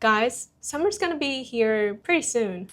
Guys, summer's gonna be here pretty soon.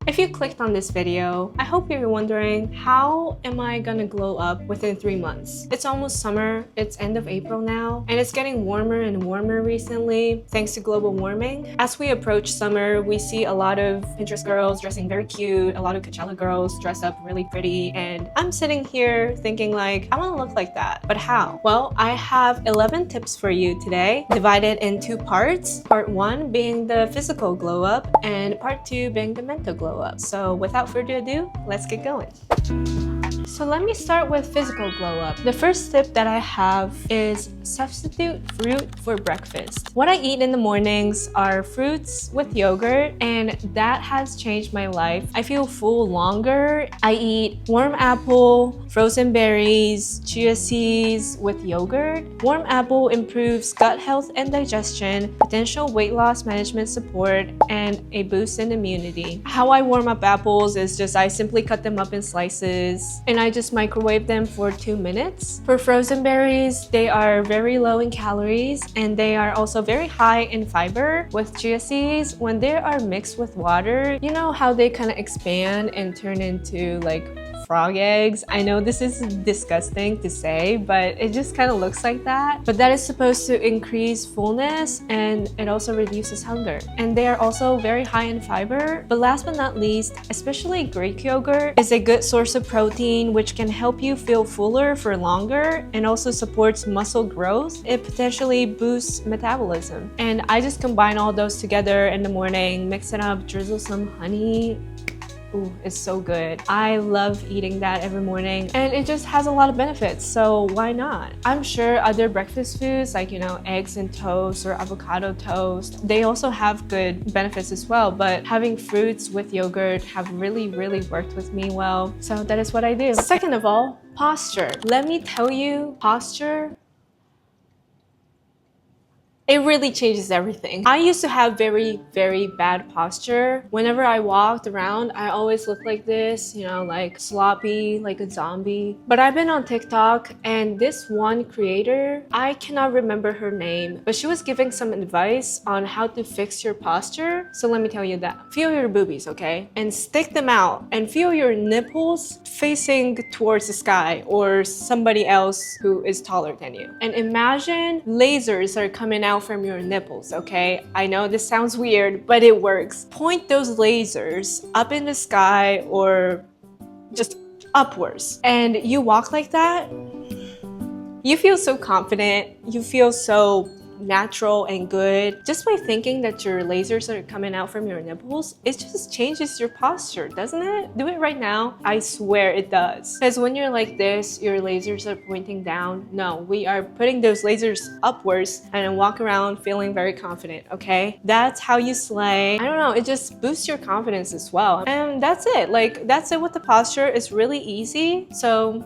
If you clicked on this video, I hope you're wondering, how am I gonna glow up within 3 months? It's almost summer, it's end of April now, and it's getting warmer and warmer recently thanks to global warming. As we approach summer, we see a lot of Pinterest girls dressing very cute, a lot of Coachella girls dress up really pretty, and I'm sitting here thinking like, I wanna look like that, but how? Well, I have 11 tips for you today, divided in 2 parts. Part 1 being the physical glow up, and part 2 being the mental glow up. So without further ado, let's get going. So let me start with physical glow up. The first tip that I have is substitute fruit for breakfast. What I eat in the mornings are fruits with yogurt, and that has changed my life. I feel full longer. I eat warm apple, frozen berries, chia seeds with yogurt. Warm apple improves gut health and digestion, potential weight loss management support, and a boost in immunity. How I warm up apples is just I simply cut them up in slices and I just microwave them for 2 minutes. For frozen berries, they are very low in calories and they are also very high in fiber. With chia seeds, when they are mixed with water, you know how they kind of expand and turn into like frog eggs. I know this is disgusting to say, but it just kind of looks like that. But that is supposed to increase fullness and it also reduces hunger. And they are also very high in fiber. But last but not least, especially Greek yogurt is a good source of protein which can help you feel fuller for longer and also supports muscle growth. It potentially boosts metabolism. And I just combine all those together in the morning, mix it up, drizzle some honey. Ooh, it's so good. I love eating that every morning and it just has a lot of benefits, so why not? I'm sure other breakfast foods like, you know, eggs and toast or avocado toast, they also have good benefits as well, but having fruits with yogurt have really worked with me well, so that is what I do. Second of all, posture. Let me tell you, posture, it really changes everything. I used to have very bad posture. Whenever I walked around, I always looked like this, you know, like sloppy, like a zombie. But I've been on TikTok and this one creator, I cannot remember her name, but she was giving some advice on how to fix your posture. So let me tell you that. Feel your boobies, okay? And stick them out and feel your nipples facing towards the sky or somebody else who is taller than you. And imagine lasers are coming out from your nipples, okay? I know this sounds weird, but it works. Point those lasers up in the sky or just upwards, and you walk like that, you feel so confident, you feel so natural and good. Just by thinking that your lasers are coming out from your nipples, it just changes your posture, doesn't it? Do it right now. I swear it does. Because when you're like this, your lasers are pointing down. No, we are putting those lasers upwards and then walk around feeling very confident, okay? That's how you slay. I don't know, it just boosts your confidence as well. And that's it. Like, that's it with the posture. It's really easy. So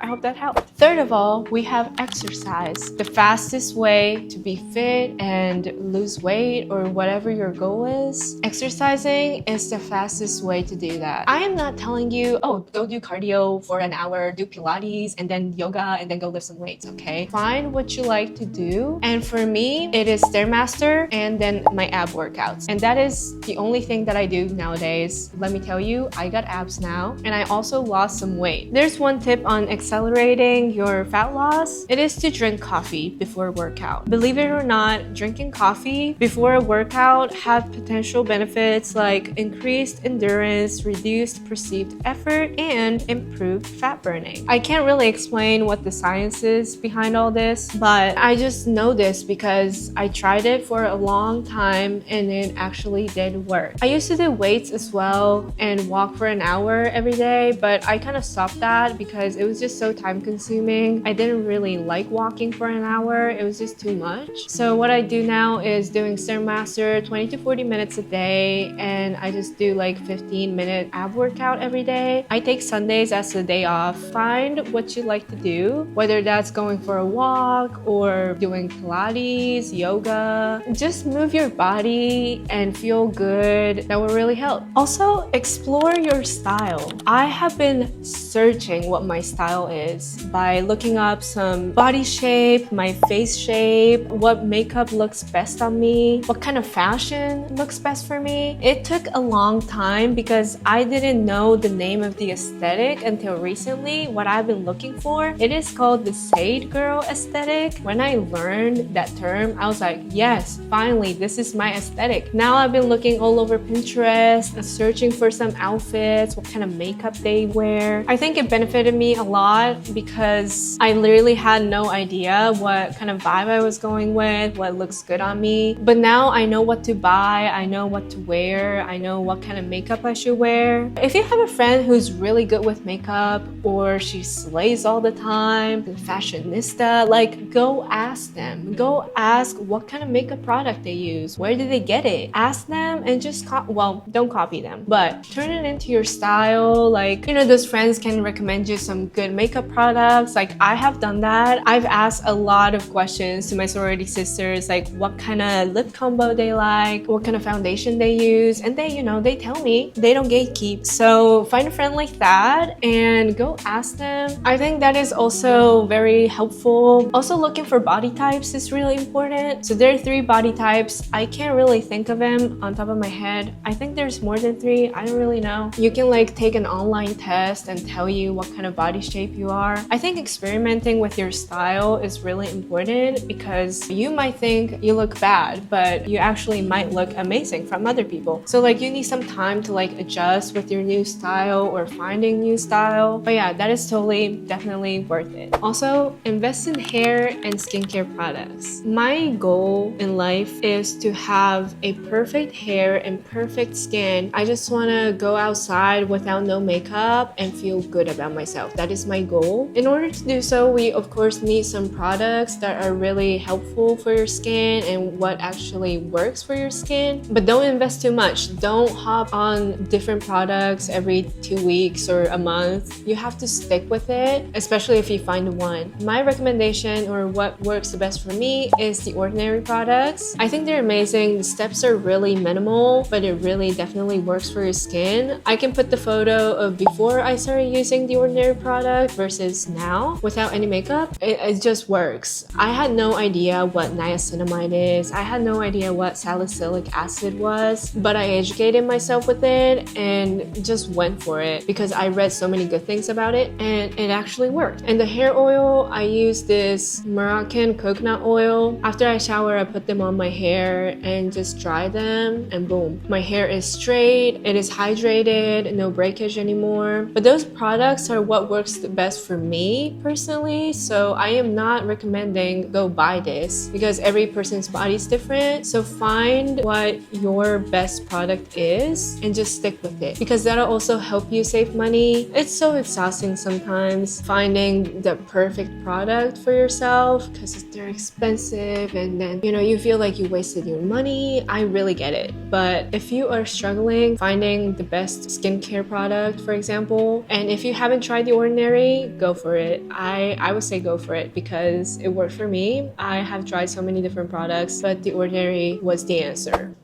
I hope that helped. Third of all, we have exercise. The fastest way to be fit and lose weight or whatever your goal is, exercising is the fastest way to do that. I am not telling you, oh, go do cardio for an hour, do Pilates, and then yoga, and then go lift some weights, okay? Find what you like to do. And for me, it is Stairmaster and then my ab workouts. And that is the only thing that I do nowadays. Let me tell you, I got abs now, and I also lost some weight. There's one tip on accelerating your fat loss. It is to drink coffee before workout. Believe it or not, drinking coffee before a workout have potential benefits like increased endurance, reduced perceived effort, and improved fat burning. I can't really explain what the science is behind all this, but I just know this because I tried it for a long time and it actually did work. I used to do weights as well and walk for an hour every day, but I kind of stopped that because it was just so time consuming. I didn't really like walking for an hour. It was just too much. So what I do now is doing Stairmaster 20 to 40 minutes a day, and I just do like 15-minute ab workout every day. I take Sundays as a day off. Find what you like to do, whether that's going for a walk or doing Pilates, yoga. Just move your body and feel good. That will really help. Also, explore your style. I have been searching what my style is by looking up some body shape, my face shape, what makeup looks best on me, what kind of fashion looks best for me. It took a long time because I didn't know the name of the aesthetic until recently. What I've been looking for, it is called the Sade girl aesthetic. When I learned that term, I was like, yes, finally, this is my aesthetic. Now I've been looking all over Pinterest, searching for some outfits, what kind of makeup they wear. I think it benefited me a lot because I literally had no idea what kind of vibe I was going with, what looks good on me. But now I know what to buy, I know what to wear, I know what kind of makeup I should wear. If you have a friend who's really good with makeup or she slays all the time, the fashionista, like go ask them. Go ask what kind of makeup product they use. Where did they get it? Ask them and just don't copy them, but turn it into your style. Like, you know, those friends can recommend you some good makeup products. Like I have done that. I've asked a lot of questions to my sorority sisters, like what kind of lip combo they like, what kind of foundation they use, and they, you know, they tell me. They don't gatekeep. So find a friend like that and go ask them. I think that is also very helpful. Also, looking for body types is really important. So there are 3 body types. I can't really think of them on top of my head. I think there's more than 3. I don't really know. You can like take an online test and tell you what kind of body shape you are. I think experimenting with your style is really important because you might think you look bad, but you actually might look amazing from other people. So like you need some time to like adjust with your new style or finding new style. But yeah, that is definitely worth it. Also, invest in hair and skincare products. My goal in life is to have a perfect hair and perfect skin. I just want to go outside without no makeup and feel good about myself. That is my goal. In order to do so, we of course need some products that are really helpful for your skin and what actually works for your skin. But don't invest too much. Don't hop on different products every 2 weeks or a month. You have to stick with it, especially if you find one. My recommendation or what works the best for me is The Ordinary products. I think they're amazing. The steps are really minimal, but it really definitely works for your skin. I can put the photo of before I started using The Ordinary product versus now without any makeup. It just works. I had no idea what niacinamide is. I had no idea what salicylic acid was, but I educated myself with it and just went for it because I read so many good things about it and it actually worked. And the hair oil, I use this Moroccan coconut oil. After I shower, I put them on my hair and just dry them and boom. My hair is straight, it is hydrated, no breakage anymore. But those products are what works the best for me personally, so I am not recommending go buy this because every person's body is different. So find what your best product is and just stick with it because that'll also help you save money. It's so exhausting sometimes finding the perfect product for yourself because they're expensive and then, you know, you feel like you wasted your money. I really get it. But if you are struggling finding the best skincare product, for example, and if you haven't tried The Ordinary, go for it. I would say go for it because it worked for me. I have tried so many different products, but The Ordinary was the answer.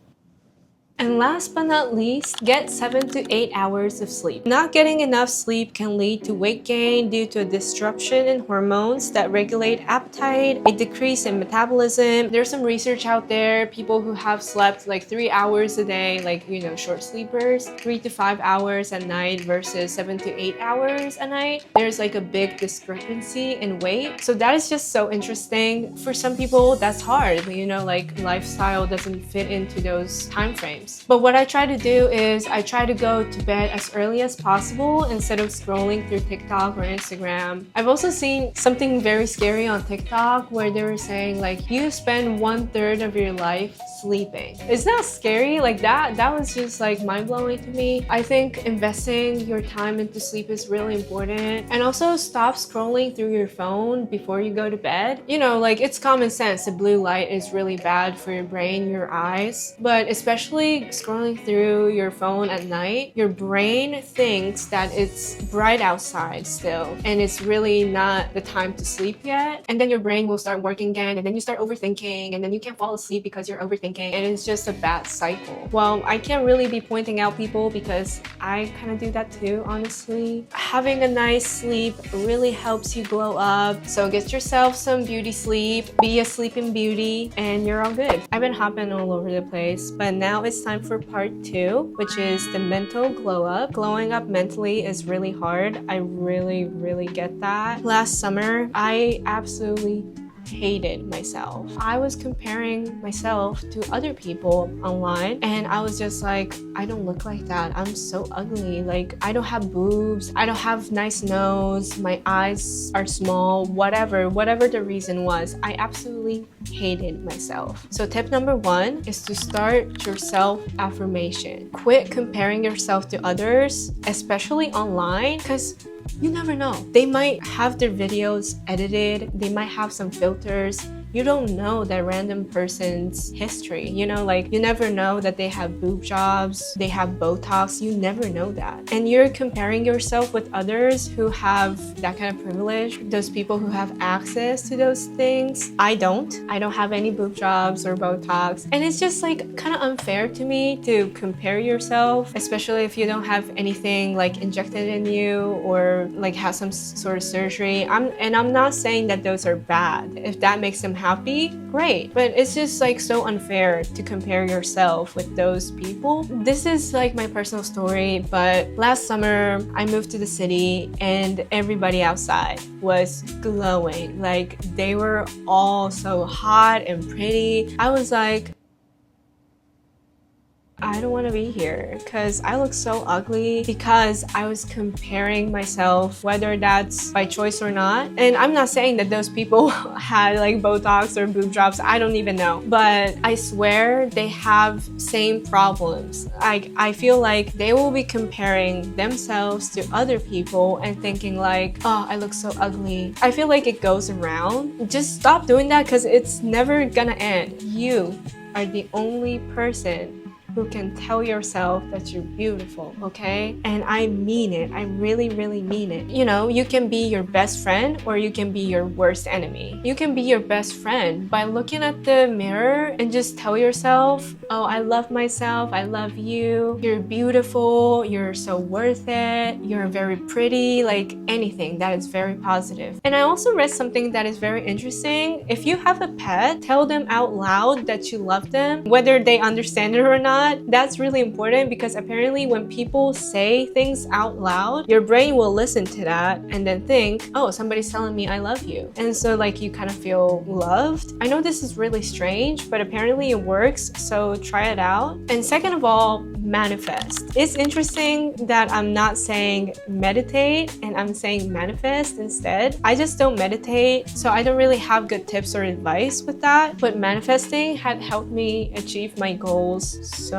And last but not least, get 7 to 8 hours of sleep. Not getting enough sleep can lead to weight gain due to a disruption in hormones that regulate appetite, a decrease in metabolism. There's some research out there, people who have slept like 3 hours a day, like, you know, short sleepers, 3 to 5 hours at night versus 7 to 8 hours a night. There's like a big discrepancy in weight. So that is just so interesting. For some people, that's hard. You know, like lifestyle doesn't fit into those time frames. But what I try to do is I try to go to bed as early as possible instead of scrolling through TikTok or Instagram. I've also seen something very scary on TikTok where they were saying like you spend 1/3 of your life sleeping. Is that scary? Like that was just like mind-blowing to me. I think investing your time into sleep is really important. And also stop scrolling through your phone before you go to bed. You know, like it's common sense. The blue light is really bad for your brain, your eyes. But especially especially scrolling through your phone at night, your brain thinks that it's bright outside still and it's really not the time to sleep yet. And then your brain will start working again, and then you start overthinking, and then you can't fall asleep because you're overthinking, and it's just a bad cycle. Well, I can't really be pointing out people because I kind of do that too, honestly. Having a nice sleep really helps you glow up. So get yourself some beauty sleep, be a sleeping beauty, and you're all good. I've been hopping all over the place, but now it's time for part 2, which is the mental glow up. Glowing up mentally is really hard. I really get that. Last summer, I absolutely hated myself. I was comparing myself to other people online, and I was just like, I don't look like that. I'm so ugly. Like, I don't have boobs. I don't have nice nose. My eyes are small. Whatever the reason was, I absolutely hated myself. So tip number 1 is to start your self-affirmation. Quit comparing yourself to others, especially online, because you never know. They might have their videos edited. They might have some filters. You don't know that random person's history. You know, like, you never know that they have boob jobs, they have Botox. You never know that. And you're comparing yourself with others who have that kind of privilege, those people who have access to those things. I don't have any boob jobs or Botox. And it's just like kind of unfair to me to compare yourself, especially if you don't have anything like injected in you or like have some sort of surgery. I'm not saying that those are bad. If that makes them happy, great. But it's just like so unfair to compare yourself with those people. This is like my personal story, but last summer I moved to the city and everybody outside was glowing. Like, they were all so hot and pretty. I was like, I don't want to be here because I look so ugly, because I was comparing myself, whether that's by choice or not. And I'm not saying that those people had like Botox or boob jobs. I don't even know. But I swear they have same problems. I feel like they will be comparing themselves to other people and thinking like, oh, I look so ugly. I feel like it goes around. Just stop doing that because it's never gonna end. You are the only person who can tell yourself that you're beautiful, okay? And I mean it. I really mean it. You know, you can be your best friend or you can be your worst enemy. You can be your best friend by looking at the mirror and just tell yourself, oh, I love myself, I love you, you're beautiful, you're so worth it, you're very pretty, like anything that is very positive. And I also read something that is very interesting. If you have a pet, tell them out loud that you love them, whether they understand it or not. That's really important, because apparently when people say things out loud, your brain will listen to that and then think, oh, somebody's telling me I love you. And so like you kind of feel loved. I know this is really strange, but apparently it works, so try it out. And second of all, manifest. It's interesting that I'm not saying meditate and I'm saying manifest instead. I just don't meditate, so I don't really have good tips or advice with that, but manifesting had helped me achieve my goals so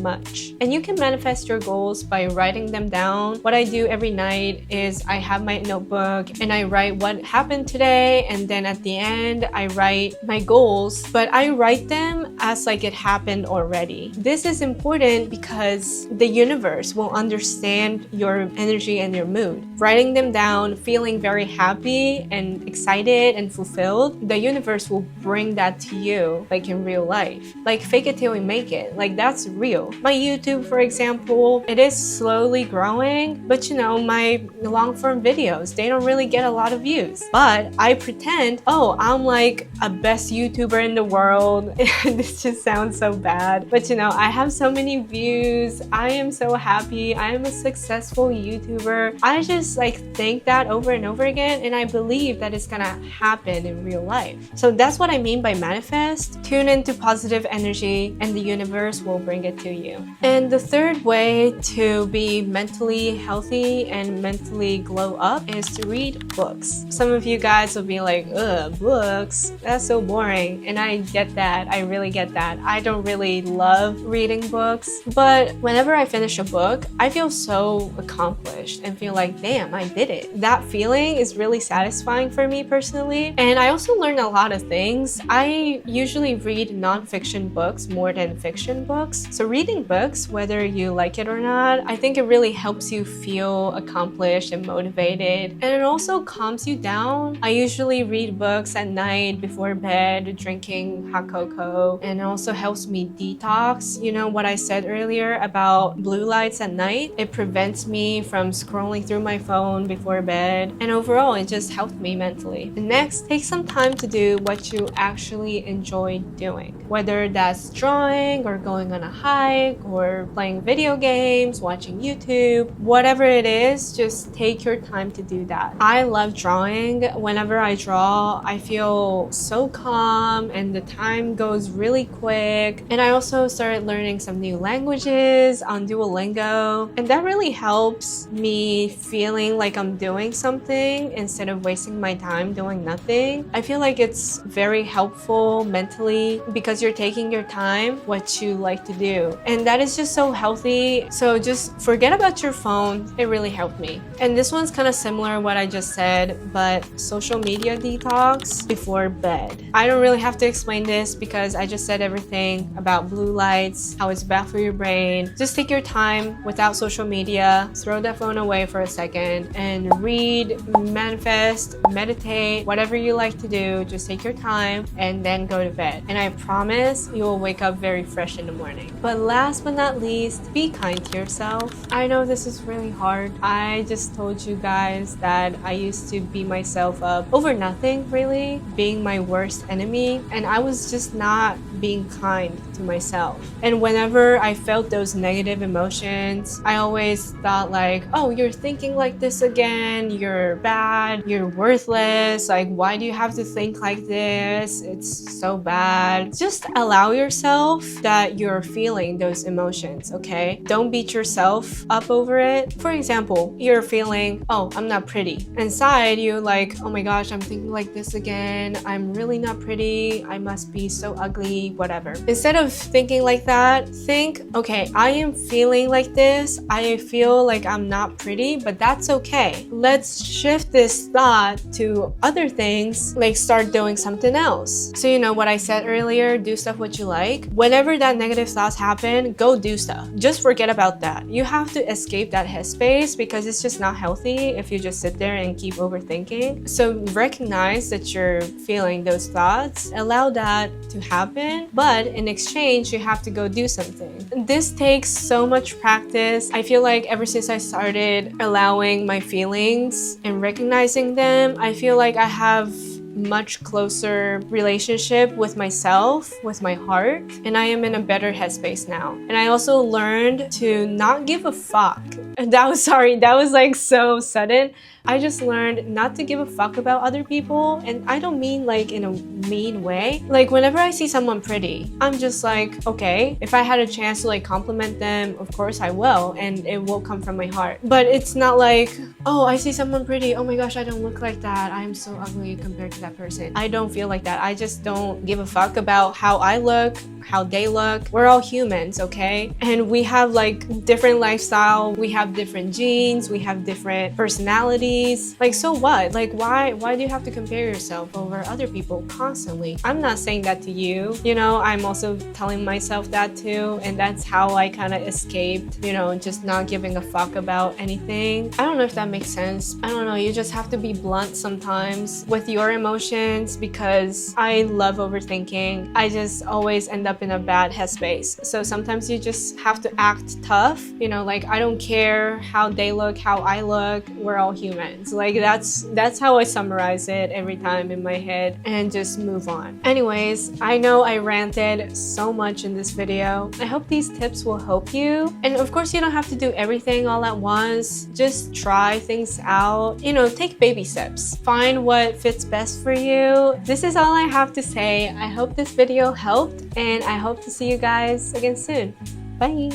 much. And you can manifest your goals by writing them down. What I do every night is I have my notebook and I write what happened today, and then at the end I write my goals, but I write them as like it happened already. This is important because the universe will understand your energy and your mood. Writing them down, feeling very happy and excited and fulfilled, the universe will bring that to you like in real life. Like fake it till you make it. Like that's real. My YouTube, for example, it is slowly growing, but you know, my long form videos, they don't really get a lot of views. But I pretend, oh, I'm like a best YouTuber in the world. This just sounds so bad. But you know, I have so many views. I am so happy. I am a successful YouTuber. I just like think that over and over again, and I believe that it's gonna happen in real life. So that's what I mean by manifest. Tune into positive energy and the universe will bring it to you. And the third way to be mentally healthy and mentally glow up is to read books. Some of you guys will be like, ugh, books? That's so boring. And I get that. I really get that. I don't really love reading books. things. But whenever I finish a book, I feel so accomplished and feel like, damn, I did it. That feeling is really satisfying for me personally. And I also learned a lot of things. I usually read non-fiction books more than fiction books. So reading books, whether you like it or not, I think it really helps you feel accomplished and motivated. And it also calms you down. I usually read books at night before bed, drinking hot cocoa, and it also helps me detox. You know what I said earlier about blue lights at night? It prevents me from scrolling through my phone before bed, and overall it just helped me mentally. And next, take some time to do what you actually enjoy doing, whether that's drawing or going on a hike or playing video games, watching YouTube, whatever it is, just take your time to do that. I love drawing. Whenever I draw, I feel so calm and the time goes really quick. And I also started learning some new languages on Duolingo, and that really helps me feeling like I'm doing something instead of wasting my time doing nothing. I feel like it's very helpful mentally because you're taking your time, what you like to do. And that is just so healthy. So just forget about your phone. It really helped me. And this one's kind of similar to what I just said, but social media detox before bed. I don't really have to explain this because I just said everything about blue lights, how it's bad for your brain. Just take your time without social media, throw that phone away for a second, and read, manifest, meditate, whatever you like to do. Just take your time and then go to bed. And I promise you will wake up very fresh in the morning. But last but not least, be kind to yourself. I know this is really hard. I just told you guys that I used to beat myself up over nothing, really, being my worst enemy, and I was just not being kind to myself. And whenever I felt those negative emotions, I always thought like, oh, you're thinking like this again, you're bad, you're worthless, like why do you have to think like this? It's so bad. Just allow yourself that you're feeling those emotions, okay? Don't beat yourself up over it. For example, you're feeling, oh, I'm not pretty. Inside you like, oh my gosh, I'm thinking like this again, I'm really not pretty, I must be so ugly, whatever. Instead of thinking like that, think, okay, I am feeling like this, I feel like I'm not pretty, but that's okay. Let's shift this thought to other things, like start doing something else. So you know what I said earlier, do stuff what you like. Whenever that negative thoughts happen, go do stuff. Just forget about that. You have to escape that headspace because it's just not healthy if you just sit there and keep overthinking. So recognize that you're feeling those thoughts, allow that to happen, but in exchange, you have to go do something. This takes so much practice. I feel like ever since I started allowing my feelings and recognizing them, I feel like I have much closer relationship with myself, with my heart, and I am in a better headspace now. And I also learned to not give a fuck. That was like so sudden. I just learned not to give a fuck about other people, and I don't mean like in a mean way. Like whenever I see someone pretty, I'm just like, okay, if I had a chance to like compliment them, of course I will, and it will come from my heart. But it's not like, oh, I see someone pretty, oh my gosh, I don't look like that, I'm so ugly compared to that person. I don't feel like that. I just don't give a fuck about how I look, how they look. We're all humans, okay? And we have like different lifestyle, we have different genes, we have different personalities. Like, so what? Like, why do you have to compare yourself over other people constantly? I'm not saying that to you. You know, I'm also telling myself that too, and that's how I kind of escaped, you know, just not giving a fuck about anything. I don't know if that makes sense. I don't know, you just have to be blunt sometimes with your emotions because I love overthinking. I just always end up in a bad headspace. So sometimes you just have to act tough, you know, like I don't care how they look, how I look, we're all humans. Like that's how I summarize it every time in my head, and just move on. Anyways, I know I ranted so much in this video. I hope these tips will help you. And of course, you don't have to do everything all at once. Just try things out. You know, take baby steps. Find what fits best for you. This is all I have to say. I hope this video helped, and I hope to see you guys again soon. Bye!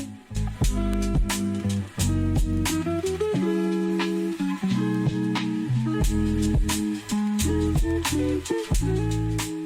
Thank you.